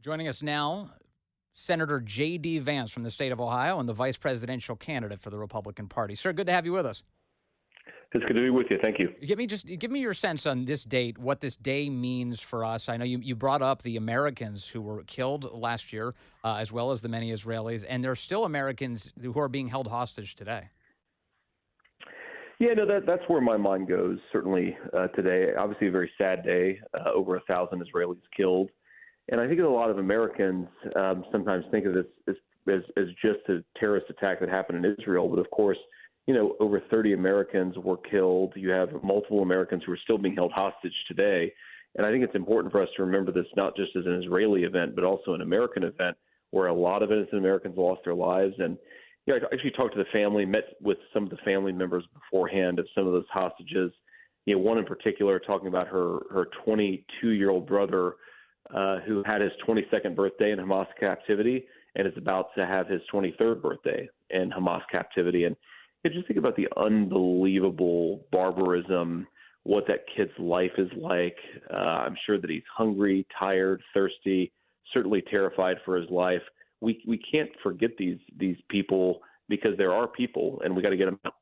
Joining us now, Senator JD Vance from the state of Ohio and the vice presidential candidate for the Republican Party. Sir, good to have you with us. It's good to be with you. Thank you. Give me your sense on this date, what this day means for us. I know you brought up the Americans who were killed last year, as well as the many Israelis, and there are still Americans who are being held hostage today. Yeah, no, that's where my mind goes, certainly today. Obviously, a very sad day, over 1,000 Israelis killed. And I think a lot of Americans sometimes think of this as just a terrorist attack that happened in Israel. But of course, over 30 Americans were killed. You have multiple Americans who are still being held hostage today. And I think it's important for us to remember this not just as an Israeli event, but also an American event where a lot of innocent Americans lost their lives. And I actually talked to the family, met with some of the family members beforehand of some of those hostages. One in particular talking about her 22-year-old brother who had his 22nd birthday in Hamas captivity and is about to have his 23rd birthday in Hamas captivity. And just think about the unbelievable barbarism, what that kid's life is like. I'm sure that he's hungry, tired, thirsty, certainly terrified for his life. We can't forget these people because there are people, and we got to get them out.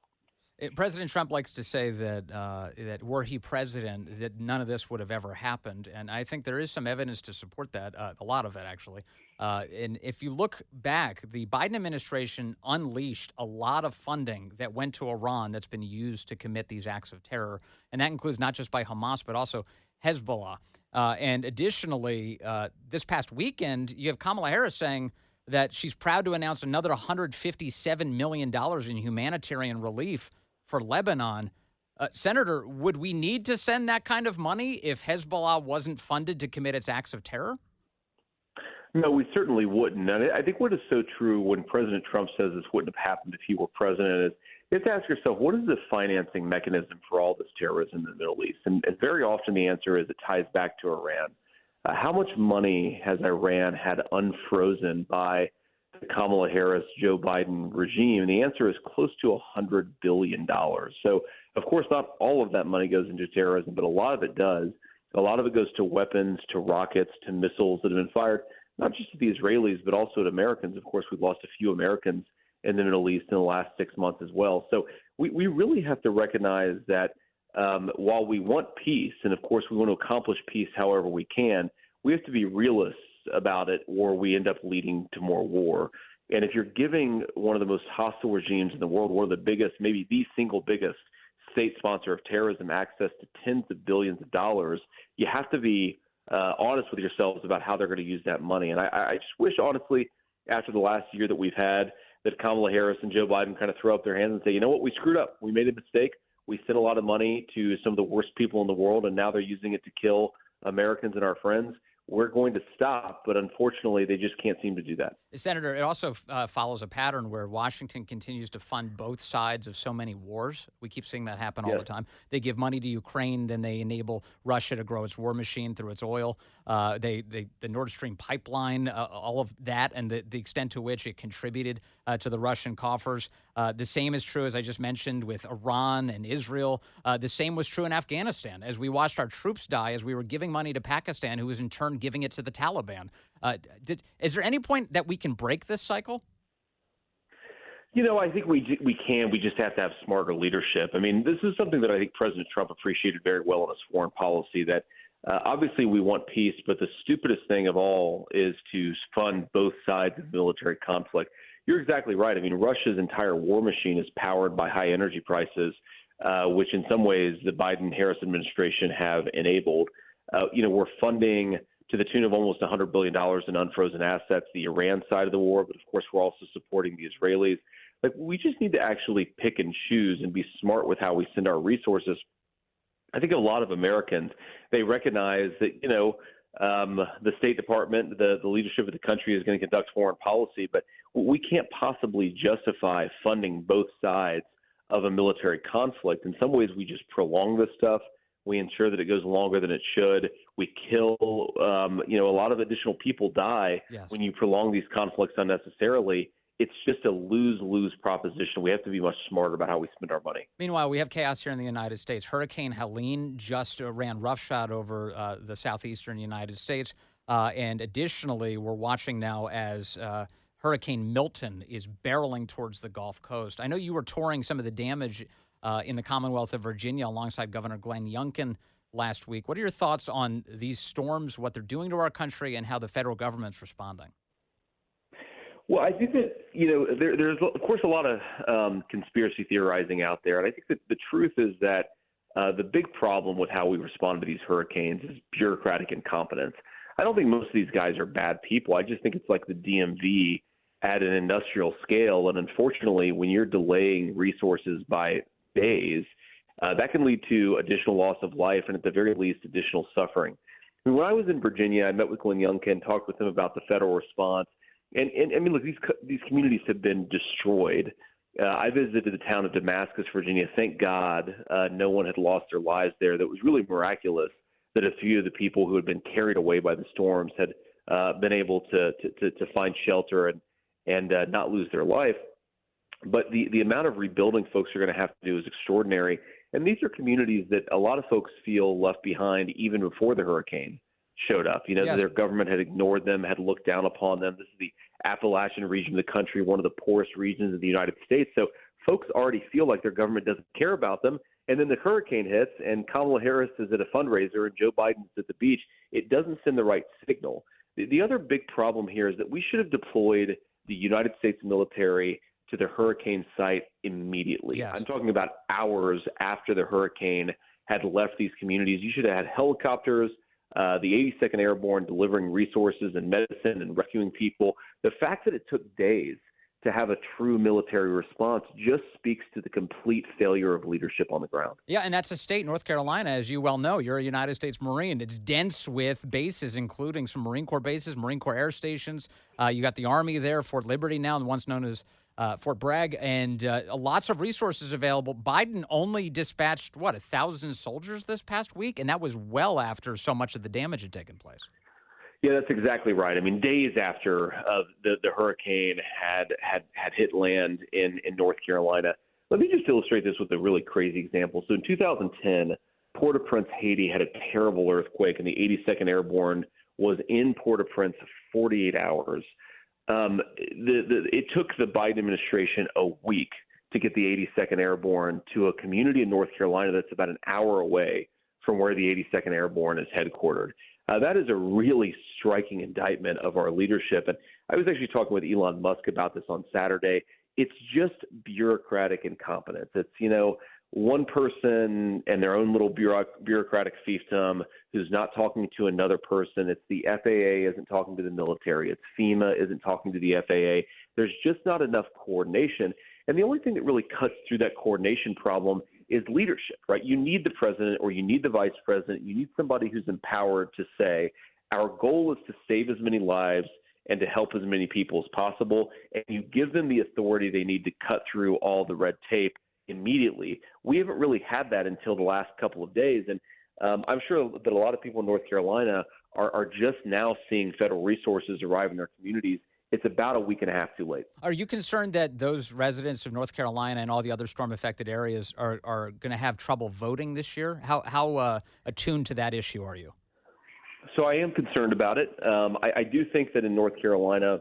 President Trump likes to say that were he president, that none of this would have ever happened. And I think there is some evidence to support that, a lot of it, actually. And if you look back, the Biden administration unleashed a lot of funding that went to Iran that's been used to commit these acts of terror. And that includes not just by Hamas, but also Hezbollah. And additionally, this past weekend, you have Kamala Harris saying that she's proud to announce another $157 million in humanitarian relief for Lebanon. Senator, would we need to send that kind of money if Hezbollah wasn't funded to commit its acts of terror? No, we certainly wouldn't. And I think what is so true when President Trump says this wouldn't have happened if he were president is you have to ask yourself, what is the financing mechanism for all this terrorism in the Middle East? And very often the answer is it ties back to Iran. How much money has Iran had unfrozen by the Kamala Harris, Joe Biden regime? And the answer is close to $100 billion. So, of course, not all of that money goes into terrorism, but a lot of it does. A lot of it goes to weapons, to rockets, to missiles that have been fired, not just to the Israelis, but also to Americans. Of course, we've lost a few Americans in the Middle East in the last 6 months as well. So we really have to recognize that while we want peace, and of course we want to accomplish peace however we can, we have to be realists about it or we end up leading to more war. And if you're giving one of the most hostile regimes in the world, one of the biggest, maybe the single biggest state sponsor of terrorism, access to tens of billions of dollars, you have to be honest with yourselves about how they're going to use that money. And I just wish, honestly, after the last year that we've had, that Kamala Harris and Joe Biden kind of throw up their hands and say, you know what, we screwed up. We made a mistake. We sent a lot of money to some of the worst people in the world, and now they're using it to kill Americans and our friends. We're going to stop, but unfortunately, they just can't seem to do that. Senator, it also follows a pattern where Washington continues to fund both sides of so many wars. We keep seeing that happen all the time. They give money to Ukraine, then they enable Russia to grow its war machine through its oil. The Nord Stream pipeline, all of that, and the extent to which it contributed to the Russian coffers. The same is true, as I just mentioned, with Iran and Israel. The same was true in Afghanistan, as we watched our troops die, as we were giving money to Pakistan, who was in turn giving it to the Taliban. Is there any point that we can break this cycle? I think we can. We just have to have smarter leadership. I mean, this is something that I think President Trump appreciated very well in his foreign policy, that obviously we want peace, but the stupidest thing of all is to fund both sides of military conflict. You're exactly right. I mean, Russia's entire war machine is powered by high energy prices, which in some ways the Biden-Harris administration have enabled. We're funding to the tune of almost $100 billion in unfrozen assets, the Iran side of the war, but of course we're also supporting the Israelis. We just need to actually pick and choose and be smart with how we send our resources. I think a lot of Americans, they recognize that, the State Department, the leadership of the country is going to conduct foreign policy, but we can't possibly justify funding both sides of a military conflict. In some ways, we just prolong this stuff. We ensure that it goes longer than it should. We kill, a lot of additional people die when you prolong these conflicts unnecessarily. It's just a lose-lose proposition. We have to be much smarter about how we spend our money. Meanwhile, we have chaos here in the United States. Hurricane Helene just ran roughshod over the southeastern United States. And additionally, we're watching now as Hurricane Milton is barreling towards the Gulf Coast. I know you were touring some of the damage in the Commonwealth of Virginia alongside Governor Glenn Youngkin last week. What are your thoughts on these storms, what they're doing to our country, and how the federal government's responding? Well, I think that, there's, of course, a lot of conspiracy theorizing out there. And I think that the truth is that the big problem with how we respond to these hurricanes is bureaucratic incompetence. I don't think most of these guys are bad people. I just think it's like the DMV at an industrial scale. And unfortunately, when you're delaying resources by days, that can lead to additional loss of life and, at the very least, additional suffering. I mean, when I was in Virginia, I met with Glenn Youngkin, talked with him about the federal response. And I mean, look, these communities have been destroyed. I visited the town of Damascus, Virginia. Thank God no one had lost their lives there. That was really miraculous that a few of the people who had been carried away by the storms had been able to find shelter and not lose their life. But the amount of rebuilding folks are going to have to do is extraordinary. And these are communities that a lot of folks feel left behind even before the hurricane showed up. Yes. Their government had ignored them, had looked down upon them. This is the Appalachian region of the country, one of the poorest regions of the United States. So folks already feel like their government doesn't care about them. And then the hurricane hits and Kamala Harris is at a fundraiser and Joe Biden's at the beach. It doesn't send the right signal. The other big problem here is that we should have deployed the United States military to the hurricane site immediately. Yes. I'm talking about hours after the hurricane had left these communities. You should have had helicopters, the 82nd Airborne delivering resources and medicine and rescuing people. The fact that it took days to have a true military response just speaks to the complete failure of leadership on the ground. Yeah, and that's a state, North Carolina, as you well know. You're a United States Marine. It's dense with bases, including some Marine Corps bases, Marine Corps air stations. You got the Army there, Fort Liberty now, and once known as Fort Bragg, and lots of resources available. Biden only dispatched, 1,000 soldiers this past week? And that was well after so much of the damage had taken place. Yeah, that's exactly right. I mean, days after the hurricane had hit land in North Carolina. Let me just illustrate this with a really crazy example. So in 2010, Port-au-Prince, Haiti had a terrible earthquake, and the 82nd Airborne was in Port-au-Prince 48 hours. It took the Biden administration a week to get the 82nd Airborne to a community in North Carolina that's about an hour away from where the 82nd Airborne is headquartered. That is a really striking indictment of our leadership. And I was actually talking with Elon Musk about this on Saturday. It's just bureaucratic incompetence. It's, one person and their own little bureaucratic fiefdom who's not talking to another person. It's the FAA isn't talking to the military. It's FEMA isn't talking to the FAA. There's just not enough coordination. And the only thing that really cuts through that coordination problem is leadership, right? You need the president or you need the vice president. You need somebody who's empowered to say, our goal is to save as many lives and to help as many people as possible. And you give them the authority they need to cut through all the red tape immediately. We haven't really had that until the last couple of days. And I'm sure that a lot of people in North Carolina are just now seeing federal resources arrive in their communities. It's about a week and a half too late. Are you concerned that those residents of North Carolina and all the other storm-affected areas are going to have trouble voting this year? How attuned to that issue are you? So I am concerned about it. I do think that in North Carolina,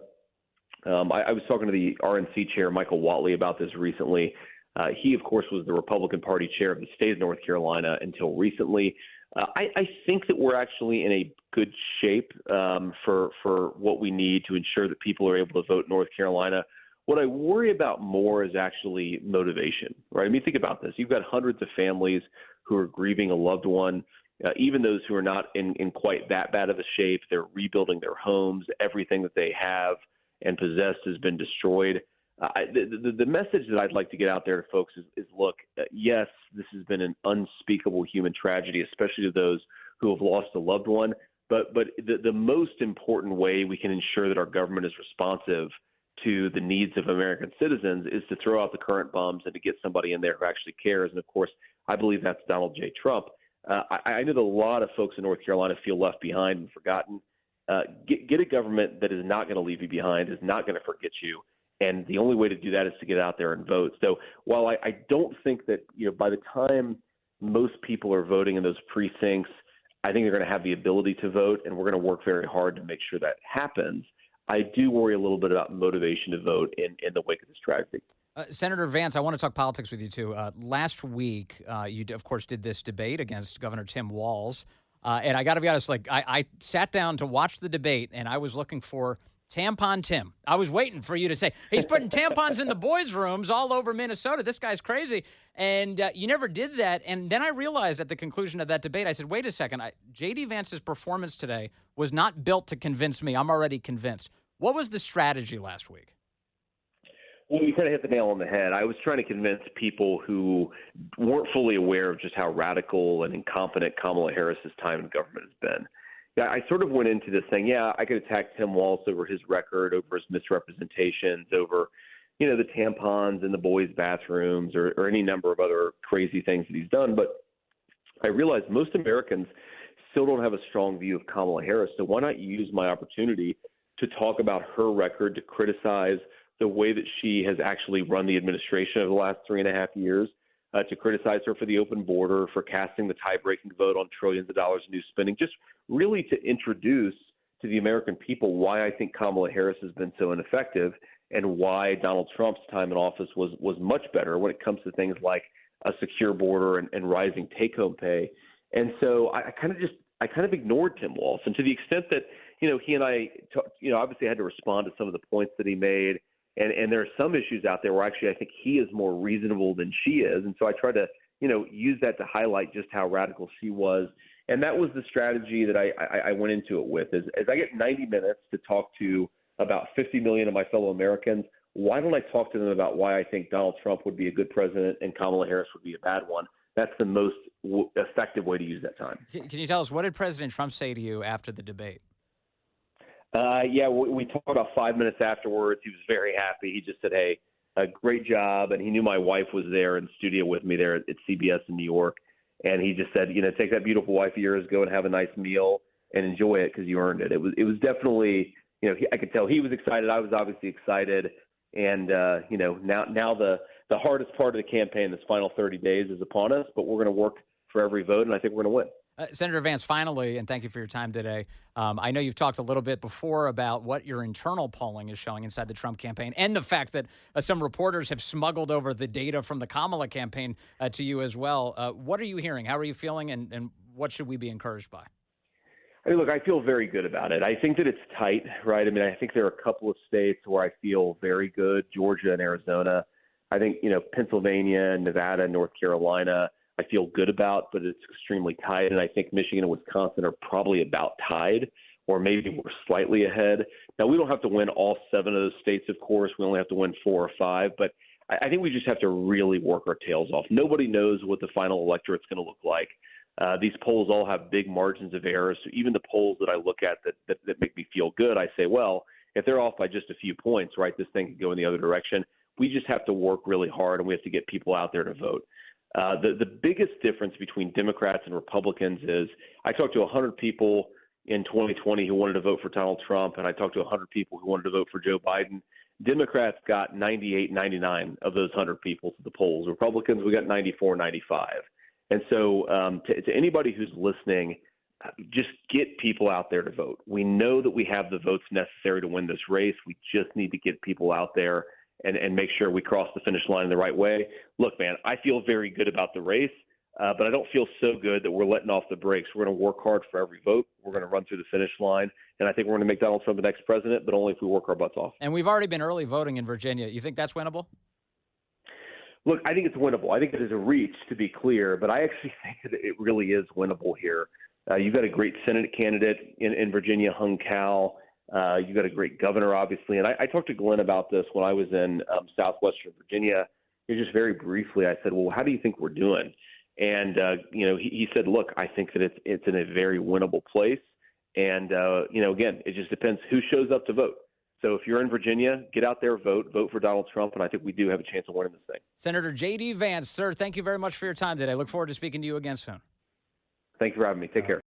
I was talking to the RNC chair, Michael Whatley, about this recently. He, of course, was the Republican Party chair of the state of North Carolina until recently. I think that we're actually in a good shape for what we need to ensure that people are able to vote in North Carolina. What I worry about more is actually motivation, right? I mean, think about this. You've got hundreds of families who are grieving a loved one, even those who are not in quite that bad of a shape. They're rebuilding their homes. Everything that they have and possessed has been destroyed. The message that I'd like to get out there to folks is look, yes, this has been an unspeakable human tragedy, especially to those who have lost a loved one. But the most important way we can ensure that our government is responsive to the needs of American citizens is to throw out the current bombs and to get somebody in there who actually cares. And, of course, I believe that's Donald J. Trump. I know that a lot of folks in North Carolina feel left behind and forgotten. Get a government that is not going to leave you behind, is not going to forget you. And the only way to do that is to get out there and vote. So while I don't think that, by the time most people are voting in those precincts, I think they're going to have the ability to vote, and we're going to work very hard to make sure that happens. I do worry a little bit about motivation to vote in the wake of this tragedy. Senator Vance, I want to talk politics with you, too. Last week, you, of course, did this debate against Governor Tim Walz. And I got to be honest, I sat down to watch the debate, and I was looking for Tampon Tim. I was waiting for you to say, he's putting tampons in the boys' rooms all over Minnesota. This guy's crazy. And you never did that. And then I realized at the conclusion of that debate, I said, wait a second. JD Vance's performance today was not built to convince me. I'm already convinced. What was the strategy last week? Well, you kind of hit the nail on the head. I was trying to convince people who weren't fully aware of just how radical and incompetent Kamala Harris's time in government has been. Yeah, I sort of went into this saying, yeah, I could attack Tim Walz over his record, over his misrepresentations, over, the tampons in the boys' bathrooms or any number of other crazy things that he's done. But I realized most Americans still don't have a strong view of Kamala Harris. So why not use my opportunity to talk about her record, to criticize the way that she has actually run the administration over the last 3.5 years, to criticize her for the open border, for casting the tie-breaking vote on trillions of dollars in new spending, just really to introduce to the American people why I think Kamala Harris has been so ineffective and why Donald Trump's time in office was much better when it comes to things like a secure border and rising take-home pay. And so I kind of ignored Tim Walz, and to the extent that he and I obviously had to respond to some of the points that he made. And there are some issues out there where actually I think he is more reasonable than she is. And so I try to, use that to highlight just how radical she was. And that was the strategy that I went into it with. As I get 90 minutes to talk to about 50 million of my fellow Americans, why don't I talk to them about why I think Donald Trump would be a good president and Kamala Harris would be a bad one? That's the most effective way to use that time. Can you tell us, what did President Trump say to you after the debate? We talked about 5 minutes afterwards. He was very happy. He just said, hey, a great job. And he knew my wife was there in studio with me there at CBS in New York. And he just said, take that beautiful wife of yours, go and have a nice meal and enjoy it because you earned it. It was definitely, I could tell he was excited. I was obviously excited. And, now the hardest part of the campaign, this final 30 days is upon us, but we're going to work for every vote. And I think we're going to win. Senator Vance, finally, and thank you for your time today. I know you've talked a little bit before about what your internal polling is showing inside the Trump campaign and the fact that some reporters have smuggled over the data from the Kamala campaign to you as well. What are you hearing? How are you feeling? And what should we be encouraged by? I mean, look, I feel very good about it. I think that it's tight, right? I mean, I think there are a couple of states where I feel very good, Georgia and Arizona. I think, Pennsylvania, Nevada, North Carolina, I feel good about, but it's extremely tight. And I think Michigan and Wisconsin are probably about tied, or maybe we're slightly ahead. Now, we don't have to win all 7 of those states, of course. We only have to win 4 or 5. But I think we just have to really work our tails off. Nobody knows what the final electorate's going to look like. These polls all have big margins of error. So even the polls that I look at that make me feel good, I say, well, if they're off by just a few points, right, this thing could go in the other direction. We just have to work really hard, and we have to get people out there to vote. The biggest difference between Democrats and Republicans is I talked to 100 people in 2020 who wanted to vote for Donald Trump, and I talked to 100 people who wanted to vote for Joe Biden. Democrats got 98, 99 of those 100 people to the polls. Republicans, we got 94, 95. And so to anybody who's listening, just get people out there to vote. We know that we have the votes necessary to win this race. We just need to get people out there and make sure we cross the finish line in the right way. Look, man, I feel very good about the race, but I don't feel so good that we're letting off the brakes. We're going to work hard for every vote. We're going to run through the finish line, and I think we're going to make Donald Trump the next president, but only if we work our butts off. And we've already been early voting in Virginia. You think that's winnable? Look, I think it's winnable. I think it is a reach, to be clear, but I actually think that it really is winnable here. You've got a great Senate candidate in Virginia, Hung Cal. You've got a great governor, obviously. And I talked to Glenn about this when I was in southwestern Virginia. Just very briefly, I said, well, how do you think we're doing? And, he said, look, I think that it's in a very winnable place. And, again, it just depends who shows up to vote. So if you're in Virginia, get out there, vote for Donald Trump, and I think we do have a chance of winning this thing. Senator JD Vance, sir, thank you very much for your time today. I look forward to speaking to you again soon. Thank you for having me. Take care.